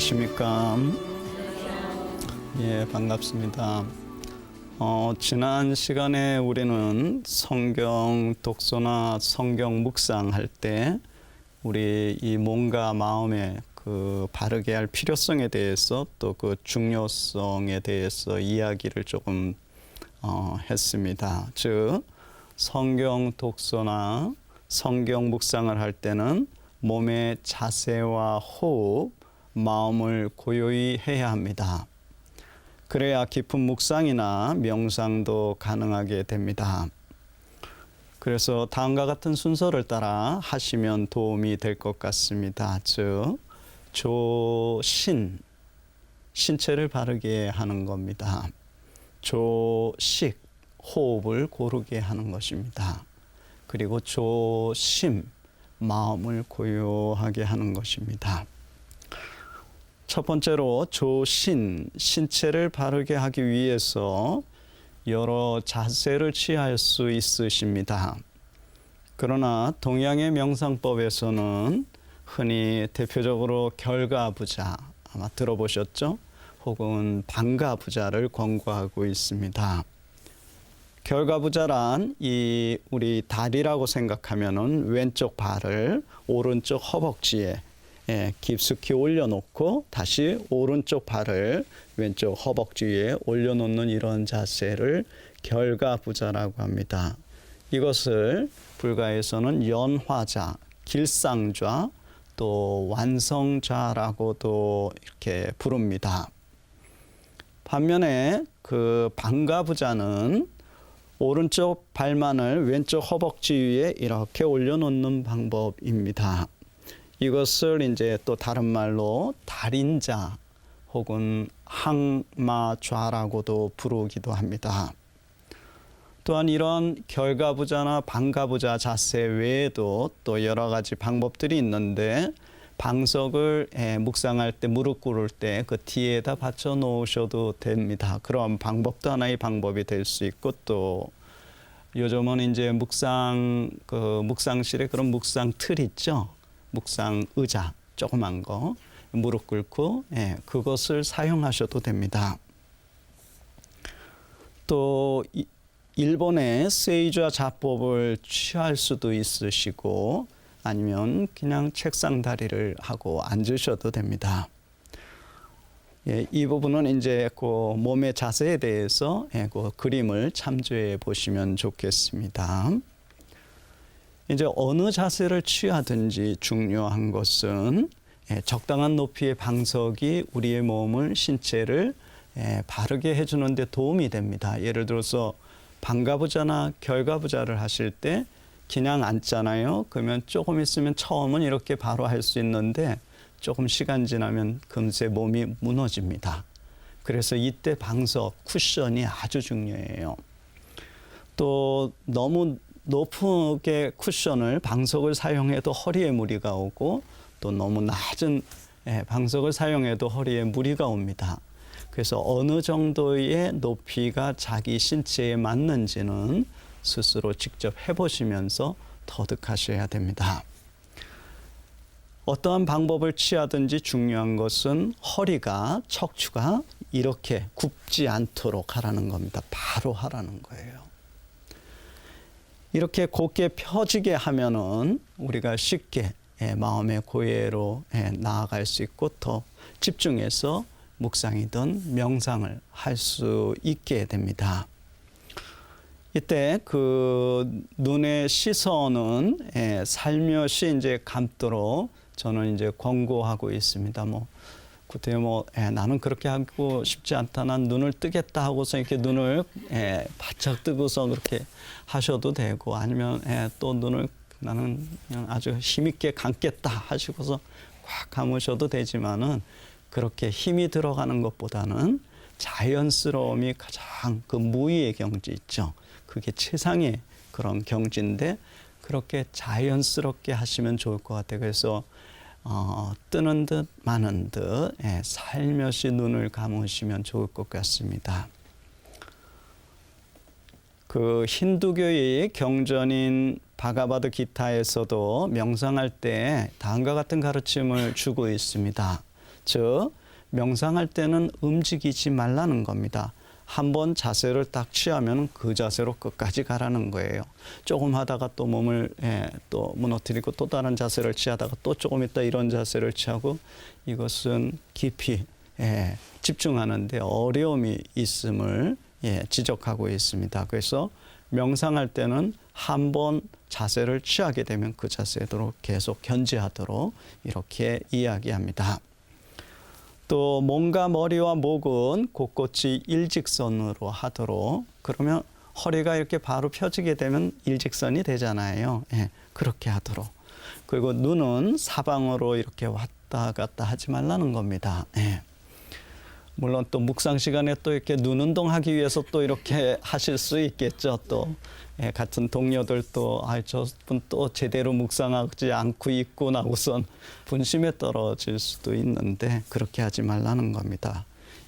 안녕하십니까. 예, 반갑습니다. 지난 시간에 우리는 성경 독서나 성경 묵상할 때 우리 이 몸과 마음의 그 바르게 할 필요성에 대해서 또 그 중요성에 대해서 이야기를 조금 했습니다. 즉 성경 독서나 성경 묵상을 할 때는 몸의 자세와 호흡, 마음을 고요히 해야 합니다. 그래야 깊은 묵상이나 명상도 가능하게 됩니다. 그래서 다음과 같은 순서를 따라 하시면 도움이 될 것 같습니다. 즉, 조신, 신체를 바르게 하는 겁니다. 조식, 호흡을 고르게 하는 것입니다. 그리고 조심, 마음을 고요하게 하는 것입니다. 첫 번째로 조신, 신체를 바르게 하기 위해서 여러 자세를 취할 수 있으십니다. 그러나 동양의 명상법에서는 흔히 대표적으로 결가부자, 아마 들어보셨죠? 혹은 방가부자를 권고하고 있습니다. 결가부자란 이 우리 다리라고 생각하면은 왼쪽 발을 오른쪽 허벅지에 깊숙이 올려놓고 다시 오른쪽 발을 왼쪽 허벅지 위에 올려놓는 이런 자세를 결가부자라고 합니다. 이것을 불가에서는 연화자, 길상좌, 또 완성좌라고도 이렇게 부릅니다. 반면에 그 방가부자는 오른쪽 발만을 왼쪽 허벅지 위에 이렇게 올려놓는 방법입니다. 이것을 이제 또 다른 말로 달인자 혹은 항마좌라고도 부르기도 합니다. 또한 이런 결가부자나 방가부자 자세 외에도 또 여러 가지 방법들이 있는데 방석을 묵상할 때 무릎 꿇을 때 그 뒤에다 받쳐 놓으셔도 됩니다. 그런 방법도 하나의 방법이 될 수 있고 또 요즘은 이제 묵상실에 그런 묵상 틀 있죠. 묵상 의자 조그만 거 무릎 꿇고 그것을 사용하셔도 됩니다. 또 일본의 세이좌 자법을 취할 수도 있으시고 아니면 그냥 책상 다리를 하고 앉으셔도 됩니다. 이 부분은 이제 그 몸의 자세에 대해서 그 그림을 참조해 보시면 좋겠습니다. 이제 어느 자세를 취하든지 중요한 것은 적당한 높이의 방석이 우리의 몸을, 신체를 바르게 해주는 데 도움이 됩니다. 예를 들어서 방가부자나 결가부자를 하실 때 그냥 앉잖아요. 그러면 조금 있으면 처음은 이렇게 바로 할 수 있는데 조금 시간 지나면 금세 몸이 무너집니다. 그래서 이때 방석, 쿠션이 아주 중요해요. 또 너무 높게 쿠션을, 방석을 사용해도 허리에 무리가 오고 또 너무 낮은 방석을 사용해도 허리에 무리가 옵니다. 그래서 어느 정도의 높이가 자기 신체에 맞는지는 스스로 직접 해보시면서 터득하셔야 됩니다. 어떠한 방법을 취하든지 중요한 것은 허리가, 척추가 이렇게 굽지 않도록 하라는 겁니다. 바로 하라는 거예요. 이렇게 곧게 펴지게 하면은 우리가 쉽게 마음의 고요로 나아갈 수 있고 더 집중해서 묵상이든 명상을 할 수 있게 됩니다. 이때 그 눈의 시선은 살며시 이제 감도록 저는 이제 권고하고 있습니다. 그때 나는 그렇게 하고 싶지 않다. 난 눈을 뜨겠다 하고서 이렇게 눈을 바짝 뜨고서 그렇게 하셔도 되고 아니면 또 눈을 나는 그냥 아주 힘있게 감겠다 하시고서 꽉 감으셔도 되지만은 그렇게 힘이 들어가는 것보다는 자연스러움이 가장 그 무의의 경지 있죠. 그게 최상의 그런 경지인데 그렇게 자연스럽게 하시면 좋을 것 같아요. 그래서 뜨는 듯 마는 듯 살며시 눈을 감으시면 좋을 것 같습니다. 그 힌두교의 경전인 바가바드 기타에서도 명상할 때 다음과 같은 가르침을 주고 있습니다. 즉 명상할 때는 움직이지 말라는 겁니다. 한번 자세를 딱 취하면 그 자세로 끝까지 가라는 거예요. 조금 하다가 또 몸을 또 무너뜨리고 또 다른 자세를 취하다가 또 조금 있다 이런 자세를 취하고, 이것은 깊이 집중하는데 어려움이 있음을 지적하고 있습니다. 그래서 명상할 때는 한번 자세를 취하게 되면 그 자세로 계속 견지하도록 이렇게 이야기합니다. 또 몸과 머리와 목은 곳곳이 일직선으로 하도록, 그러면 허리가 이렇게 바로 펴지게 되면 일직선이 되잖아요. 그렇게 하도록. 그리고 눈은 사방으로 이렇게 왔다 갔다 하지 말라는 겁니다. 물론 또 묵상 시간에 또 이렇게 눈 운동하기 위해서 또 이렇게 하실 수 있겠죠. 또 같은 동료들도 저분 또 제대로 묵상하지 않고 있구나 우선 분심에 떨어질 수도 있는데, 그렇게 하지 말라는 겁니다.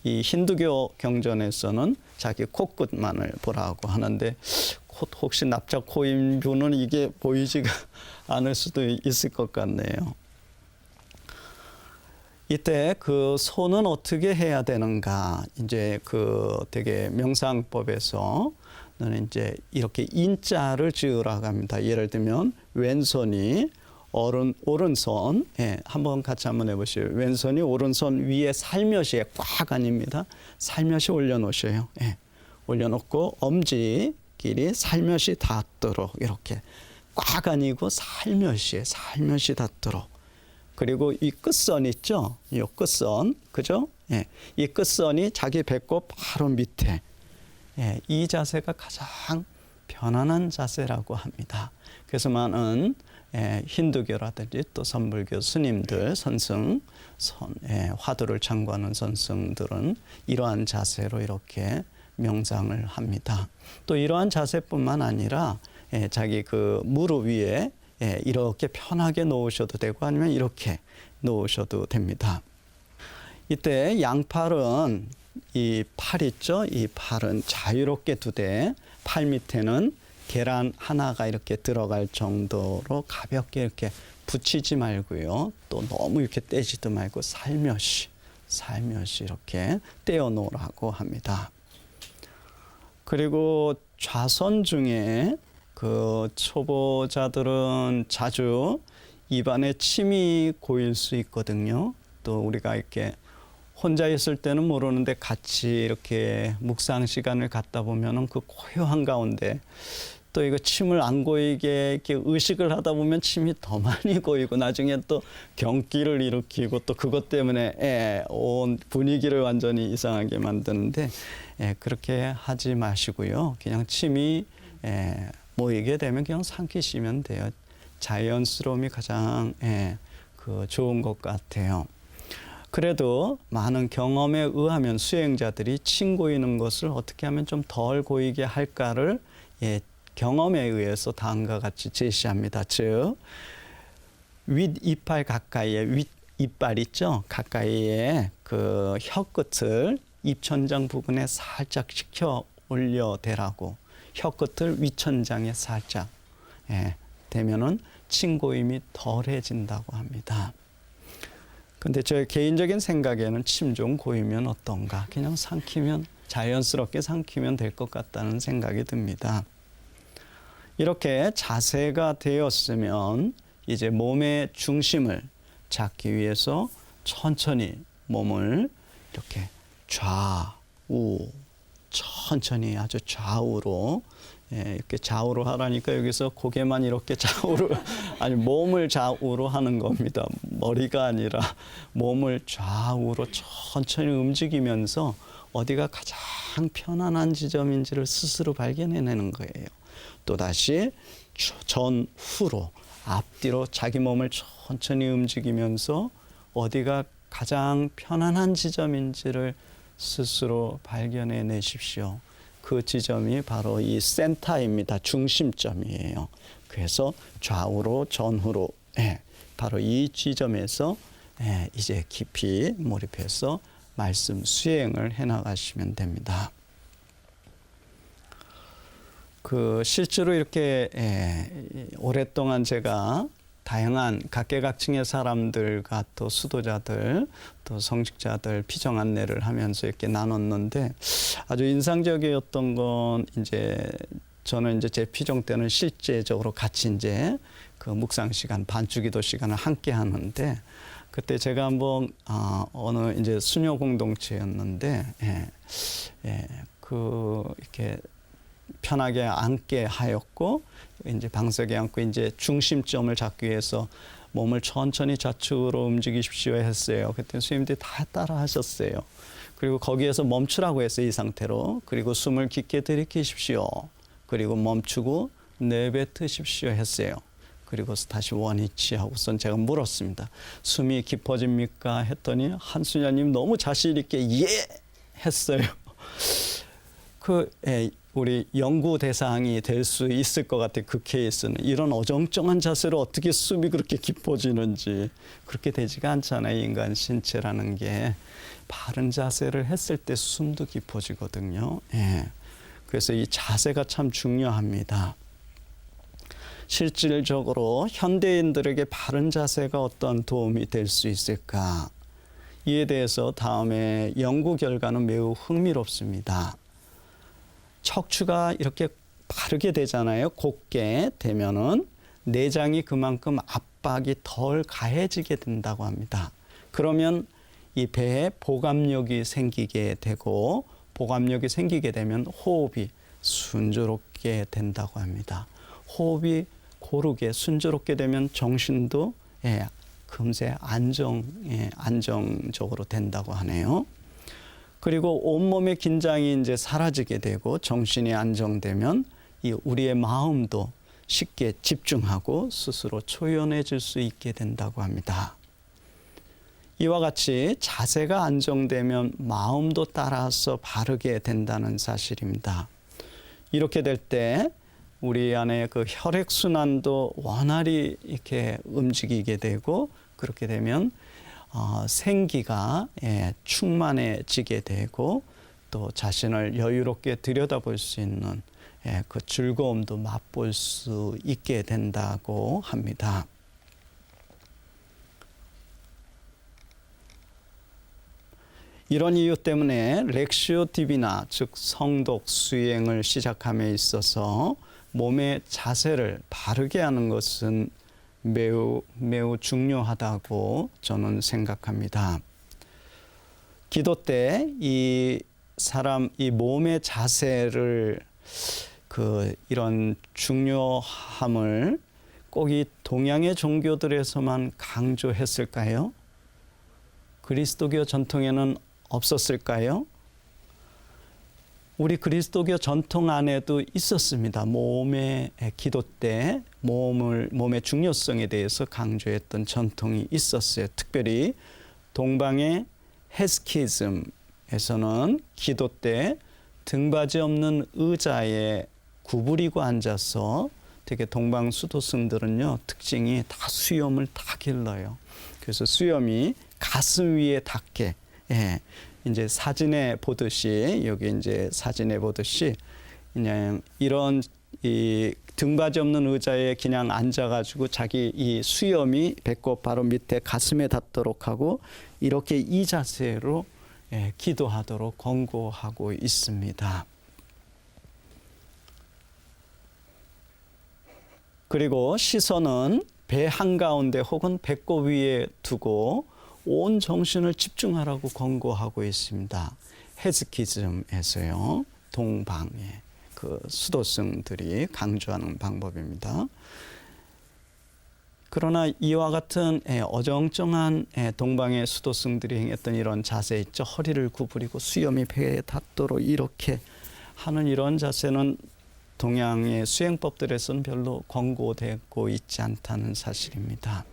이 힌두교 경전에서는 자기 코끝만을 보라고 하는데, 혹시 납작 코인 분은 이게 보이지가 않을 수도 있을 것 같네요. 이때 그 손은 어떻게 해야 되는가? 이제 그 되게 명상법에서는 이제 이렇게 인자를 지으라고 합니다. 예를 들면 왼손이 오른손, 한번 같이 한번 해보시죠. 왼손이 오른손 위에 살며시, 꽉 아닙니다. 살며시 올려놓으셔요. 올려놓고 엄지끼리 살며시 닿도록, 이렇게 꽉 아니고 살며시 닿도록. 그리고 이 끝선 있죠? 이 끝선, 그죠? 이 끝선이 자기 배꼽 바로 밑에. 이 자세가 가장 편안한 자세라고 합니다. 그래서 많은 힌두교라든지 또 선불교 스님들, 선승, 화두를 참고하는 선승들은 이러한 자세로 이렇게 명상을 합니다. 또 이러한 자세뿐만 아니라 자기 그 무릎 위에 이렇게 편하게 놓으셔도 되고 아니면 이렇게 놓으셔도 됩니다. 이때 양팔은 이 팔 있죠? 이 팔은 자유롭게 두되 팔 밑에는 계란 하나가 이렇게 들어갈 정도로 가볍게 이렇게 붙이지 말고요. 또 너무 이렇게 떼지도 말고 살며시 이렇게 떼어 놓으라고 합니다. 그리고 좌선 중에 그 초보자들은 자주 입안에 침이 고일 수 있거든요. 또 우리가 이렇게 혼자 있을 때는 모르는데 같이 이렇게 묵상 시간을 갖다 보면은 그 고요한 가운데 또 이거 침을 안 고이게 이렇게 의식을 하다 보면 침이 더 많이 고이고 나중에 또 경기를 일으키고 또 그것 때문에 온 분위기를 완전히 이상하게 만드는데, 그렇게 하지 마시고요. 그냥 침이 모이게 되면 그냥 삼키시면 돼요. 자연스러움이 가장 그 좋은 것 같아요. 그래도 많은 경험에 의하면 수행자들이 침 고이는 것을 어떻게 하면 좀 덜 고이게 할까를 경험에 의해서 다음과 같이 제시합니다. 즉 윗이빨 가까이에, 윗이빨 있죠? 가까이에 그 혀끝을 입천장 부분에 살짝 식혀 올려 대라고, 혀끝을 위천장에 살짝 대면은 침 고임이 덜해진다고 합니다. 근데 제 개인적인 생각에는 침 좀 고이면 어떤가? 그냥 삼키면, 자연스럽게 삼키면 될 것 같다는 생각이 듭니다. 이렇게 자세가 되었으면 이제 몸의 중심을 잡기 위해서 천천히 몸을 이렇게 좌우, 천천히 아주 좌우로, 이렇게 좌우로 하라니까 여기서 고개만 이렇게 좌우로, 아니 몸을 좌우로 하는 겁니다. 머리가 아니라 몸을 좌우로 천천히 움직이면서 어디가 가장 편안한 지점인지를 스스로 발견해내는 거예요. 또다시 전후로, 앞뒤로 자기 몸을 천천히 움직이면서 어디가 가장 편안한 지점인지를 스스로 발견해 내십시오. 그 지점이 바로 이 센터입니다. 중심점이에요. 그래서 좌우로 전후로, 바로 이 지점에서 이제 깊이 몰입해서 말씀 수행을 해나가시면 됩니다. 그 실제로 이렇게 오랫동안 제가 다양한 각계각층의 사람들과 또 수도자들, 또 성직자들 피정 안내를 하면서 이렇게 나눴는데 아주 인상적이었던 건 저는 제 피정 때는 실제적으로 같이 그 묵상 시간, 반주기도 시간을 함께 하는데 그때 제가 한번 어느 수녀 공동체였는데 이렇게 편하게 앉게 하였고 방석에 앉고 중심점을 잡기 위해서 몸을 천천히 좌측으로 움직이십시오 했어요. 그때 스님들이 다 따라 하셨어요. 그리고 거기에서 멈추라고 했어요. 이 상태로. 그리고 숨을 깊게 들이키십시오. 그리고 멈추고 내뱉으십시오 했어요. 그리고 다시 원위치 하고선 제가 물었습니다. 숨이 깊어집니까? 했더니 한수녀님 너무 자신 있게 예! 했어요. 우리 연구 대상이 될 수 있을 것 같아요. 그 케이스는. 이런 어정쩡한 자세로 어떻게 숨이 그렇게 깊어지는지. 그렇게 되지가 않잖아요. 인간 신체라는 게. 바른 자세를 했을 때 숨도 깊어지거든요. 그래서 이 자세가 참 중요합니다. 실질적으로 현대인들에게 바른 자세가 어떤 도움이 될 수 있을까? 이에 대해서 다음에 연구 결과는 매우 흥미롭습니다. 척추가 이렇게 바르게 되잖아요. 곧게 되면은 내장이 그만큼 압박이 덜 가해지게 된다고 합니다. 그러면 이 배에 보감력이 생기게 되고 보감력이 생기게 되면 호흡이 순조롭게 된다고 합니다. 호흡이 고르게 순조롭게 되면 정신도 금세 안정적으로 된다고 하네요. 그리고 온몸의 긴장이 사라지게 되고 정신이 안정되면 우리의 마음도 쉽게 집중하고 스스로 초연해질 수 있게 된다고 합니다. 이와 같이 자세가 안정되면 마음도 따라서 바르게 된다는 사실입니다. 이렇게 될 때 우리 안에 그 혈액순환도 원활히 이렇게 움직이게 되고 그렇게 되면 생기가 충만해지게 되고 또 자신을 여유롭게 들여다볼 수 있는 그 즐거움도 맛볼 수 있게 된다고 합니다. 이런 이유 때문에 렉시오 디비나, 즉 성독 수행을 시작함에 있어서 몸의 자세를 바르게 하는 것은 매우 중요하다고 저는 생각합니다. 기도 때 이 몸의 자세를 이런 중요함을 꼭 이 동양의 종교들에서만 강조했을까요? 그리스도교 전통에는 없었을까요? 우리 그리스도교 전통 안에도 있었습니다. 몸의 기도 때 몸의 중요성에 대해서 강조했던 전통이 있었어요. 특별히 동방의 헤스키즘에서는 기도 때 등받이 없는 의자에 구부리고 앉아서 되게 동방 수도승들은요 특징이 다 수염을 다 길러요. 그래서 수염이 가슴 위에 닿게 사진에 보듯이 그냥 이런 이 등받이 없는 의자에 그냥 앉아가지고 자기 이 수염이 배꼽 바로 밑에 가슴에 닿도록 하고 이렇게 이 자세로 기도하도록 권고하고 있습니다. 그리고 시선은 배 한가운데 혹은 배꼽 위에 두고 온 정신을 집중하라고 권고하고 있습니다. 헤스키즘에서요. 동방의 그 수도승들이 강조하는 방법입니다. 그러나 이와 같은 어정쩡한 동방의 수도승들이 행했던 이런 자세 있죠. 허리를 구부리고 수염이 배에 닿도록 이렇게 하는 이런 자세는 동양의 수행법들에서는 별로 권고되고 있지 않다는 사실입니다.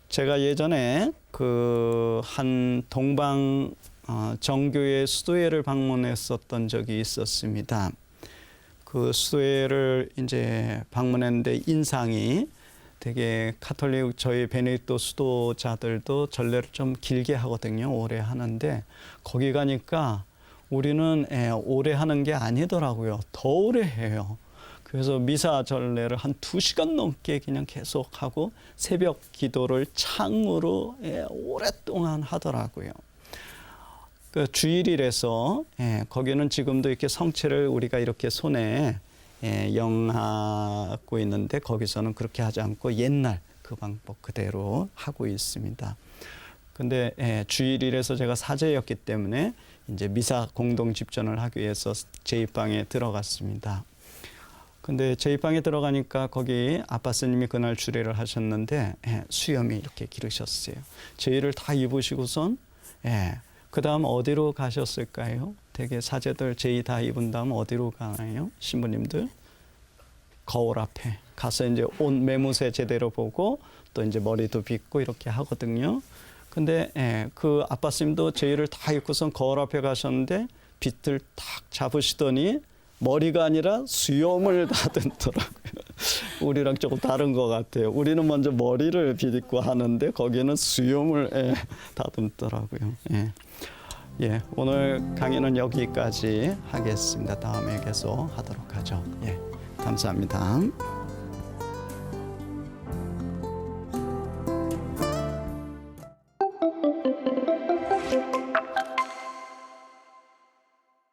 제가 예전에 한 동방 정교회 수도회를 방문했었던 적이 있었습니다. 그 수도회를 방문했는데 인상이 되게 카톨릭 저희 베네딕토 수도자들도 전례를 좀 길게 하거든요. 오래 하는데 거기 가니까 우리는 오래 하는 게 아니더라고요. 더 오래 해요. 그래서 미사 전례를 한 2시간 넘게 그냥 계속 하고 새벽 기도를 창으로 오랫동안 하더라고요. 그 주일일에서 거기는 지금도 이렇게 성체를 우리가 이렇게 손에 영하고 있는데 거기서는 그렇게 하지 않고 옛날 그 방법 그대로 하고 있습니다. 근데 주일일에서 제가 사제였기 때문에 이제 미사 공동 집전을 하기 위해서 제2방에 들어갔습니다. 근데 제2방에 들어가니까 거기 아빠 스님이 그날 주례를 하셨는데 수염이 이렇게 기르셨어요. 제의를 다 입으시고선 그 다음 어디로 가셨을까요? 되게 사제들 제의 다 입은 다음 어디로 가나요? 신부님들? 거울 앞에 가서 이제 옷 매무새 제대로 보고 또 이제 머리도 빗고 이렇게 하거든요. 근데 그 아빠 스님도 제의를 다 입고선 거울 앞에 가셨는데 빗을 탁 잡으시더니 머리가 아니라 수염을 다듬더라고요. 우리랑 조금 다른 것 같아요. 우리는 먼저 머리를 빗고 하는데 거기는 수염을 다듬더라고요. 오늘 강의는 여기까지 하겠습니다. 다음에 계속 하도록 하죠. 감사합니다.